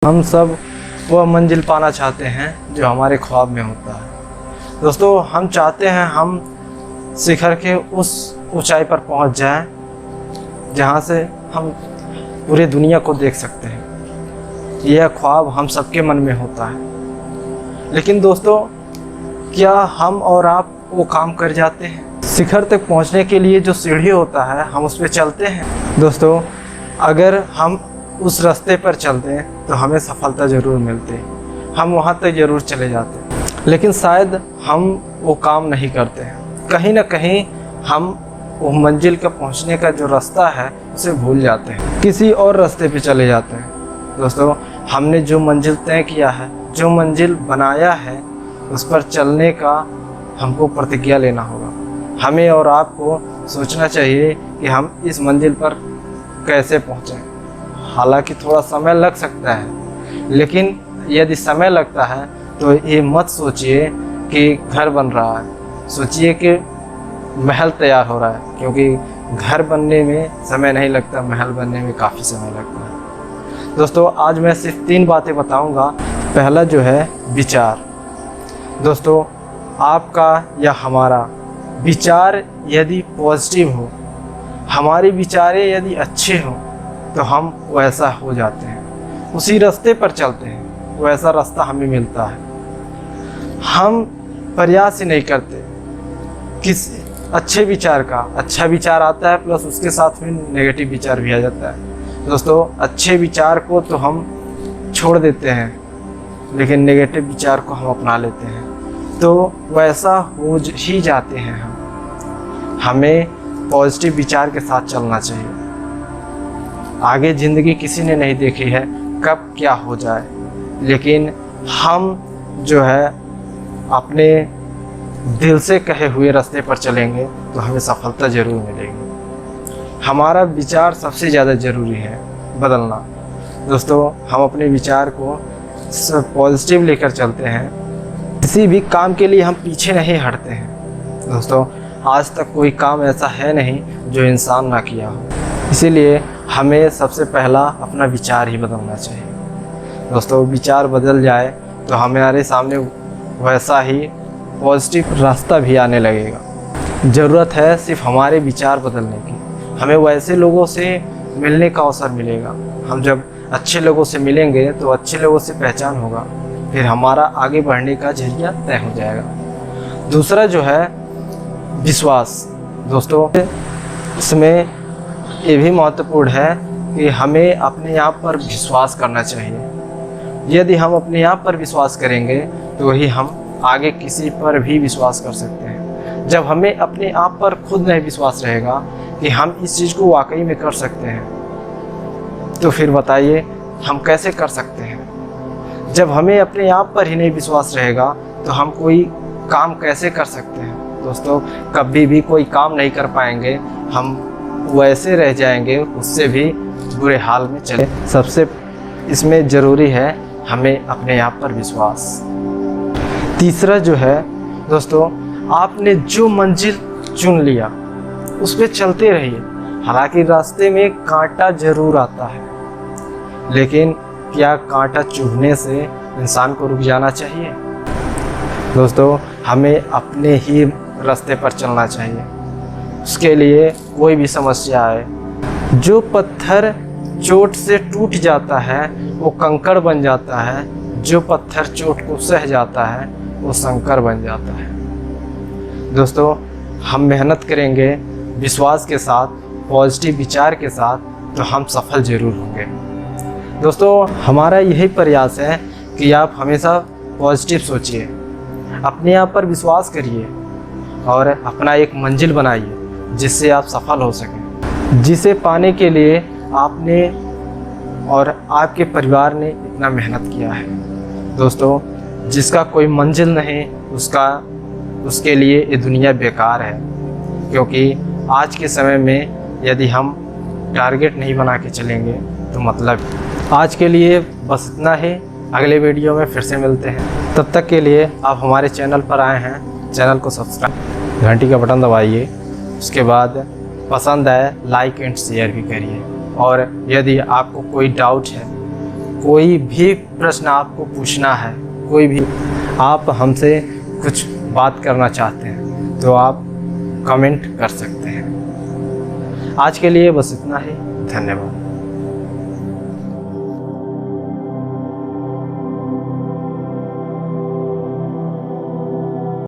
हम सब वह मंजिल पाना चाहते हैं जो हमारे ख्वाब में होता है। दोस्तों, हम चाहते हैं हम शिखर के उस ऊंचाई पर पहुंच जाएं जहां से हम पूरी दुनिया को देख सकते हैं। यह ख्वाब हम सबके मन में होता है, लेकिन दोस्तों, क्या हम और आप वो काम कर जाते हैं? शिखर तक पहुंचने के लिए जो सीढ़ी होता है, हम उस पर चलते हैं। दोस्तों, अगर हम उस रास्ते पर चलते हैं तो हमें सफलता ज़रूर मिलती है, हम वहाँ तक ज़रूर चले जाते हैं, लेकिन शायद हम वो काम नहीं करते हैं। कहीं ना कहीं हम वो मंजिल का पहुँचने का जो रास्ता है उसे भूल जाते हैं, किसी और रास्ते पे चले जाते हैं। दोस्तों, हमने जो मंजिल तय किया है, जो मंजिल बनाया है, उस पर चलने का हमको प्रतिज्ञा लेना होगा। हमें और आपको सोचना चाहिए कि हम इस मंजिल पर कैसे पहुँचें। हालांकि थोड़ा समय लग सकता है, लेकिन यदि समय लगता है तो ये मत सोचिए कि घर बन रहा है, सोचिए कि महल तैयार हो रहा है, क्योंकि घर बनने में समय नहीं लगता, महल बनने में काफ़ी समय लगता है। दोस्तों, आज मैं सिर्फ 3 बातें बताऊंगा। पहला जो है विचार। दोस्तों, आपका या हमारा विचार यदि पॉजिटिव हो, हमारे विचारें यदि अच्छे हों, तो हम वैसा हो जाते हैं, उसी रास्ते पर चलते हैं, वैसा रास्ता हमें मिलता है। हम प्रयास ही नहीं करते किस अच्छे विचार का। अच्छा विचार आता है प्लस उसके साथ में नेगेटिव विचार भी आ जाता है। दोस्तों, अच्छे विचार को तो हम छोड़ देते हैं, लेकिन नेगेटिव विचार को हम अपना लेते हैं, तो वैसा हो ही जाते हैं हम। हमें पॉजिटिव विचार के साथ चलना चाहिए। आगे ज़िंदगी किसी ने नहीं देखी है कब क्या हो जाए, लेकिन हम जो है अपने दिल से कहे हुए रास्ते पर चलेंगे तो हमें सफलता ज़रूर मिलेगी। हमारा विचार सबसे ज़्यादा ज़रूरी है बदलना। दोस्तों, हम अपने विचार को पॉजिटिव लेकर चलते हैं। किसी भी काम के लिए हम पीछे नहीं हटते हैं। दोस्तों, आज तक कोई काम ऐसा है नहीं जो इंसान ना किया हो, इसीलिए हमें सबसे पहला अपना विचार ही बदलना चाहिए। दोस्तों, विचार बदल जाए तो हमारे सामने वैसा ही पॉजिटिव रास्ता भी आने लगेगा। ज़रूरत है सिर्फ हमारे विचार बदलने की। हमें वैसे लोगों से मिलने का अवसर मिलेगा। हम जब अच्छे लोगों से मिलेंगे तो अच्छे लोगों से पहचान होगा, फिर हमारा आगे बढ़ने का जरिया तय हो जाएगा। दूसरा जो है विश्वास। दोस्तों, इसमें ये भी महत्वपूर्ण है कि हमें अपने आप पर विश्वास करना चाहिए। यदि हम अपने आप पर विश्वास करेंगे तो ही हम आगे किसी पर भी विश्वास कर सकते हैं। जब हमें अपने आप पर खुद नहीं विश्वास रहेगा कि हम इस चीज़ को वाकई में कर सकते हैं, तो फिर बताइए हम कैसे कर सकते हैं। जब हमें अपने आप पर ही नहीं विश्वास रहेगा तो हम कोई काम कैसे कर सकते हैं। दोस्तों, कभी भी कोई काम नहीं कर पाएंगे, हम वैसे रह जाएंगे, उससे भी बुरे हाल में चले। सबसे इसमें ज़रूरी है हमें अपने आप पर विश्वास। तीसरा जो है दोस्तों, आपने जो मंजिल चुन लिया उस पर चलते रहिए। हालांकि रास्ते में कांटा ज़रूर आता है, लेकिन क्या कांटा चुभने से इंसान को रुक जाना चाहिए? दोस्तों, हमें अपने ही रास्ते पर चलना चाहिए। उसके लिए कोई भी समस्या आए, जो पत्थर चोट से टूट जाता है वो कंकड़ बन जाता है, जो पत्थर चोट को सह जाता है वो संकर बन जाता है। दोस्तों, हम मेहनत करेंगे विश्वास के साथ, पॉजिटिव विचार के साथ, तो हम सफल ज़रूर होंगे। दोस्तों, हमारा यही प्रयास है कि आप हमेशा पॉजिटिव सोचिए, अपने आप पर विश्वास करिए और अपना एक मंजिल बनाइए जिससे आप सफल हो सकें, जिसे पाने के लिए आपने और आपके परिवार ने इतना मेहनत किया है। दोस्तों, जिसका कोई मंजिल नहीं, उसके लिए ये दुनिया बेकार है, क्योंकि आज के समय में यदि हम टारगेट नहीं बना के चलेंगे तो मतलब। आज के लिए बस इतना ही। अगले वीडियो में फिर से मिलते हैं। तब तक के लिए आप हमारे चैनल पर आए हैं, चैनल को सब्सक्राइब, घंटी का बटन दबाइए। उसके बाद पसंद आए लाइक एंड शेयर भी करिए। और यदि आपको कोई डाउट है कोई भी प्रश्न आपको पूछना है, कोई भी आप हमसे कुछ बात करना चाहते हैं तो आप कमेंट कर सकते हैं। आज के लिए बस इतना ही। धन्यवाद।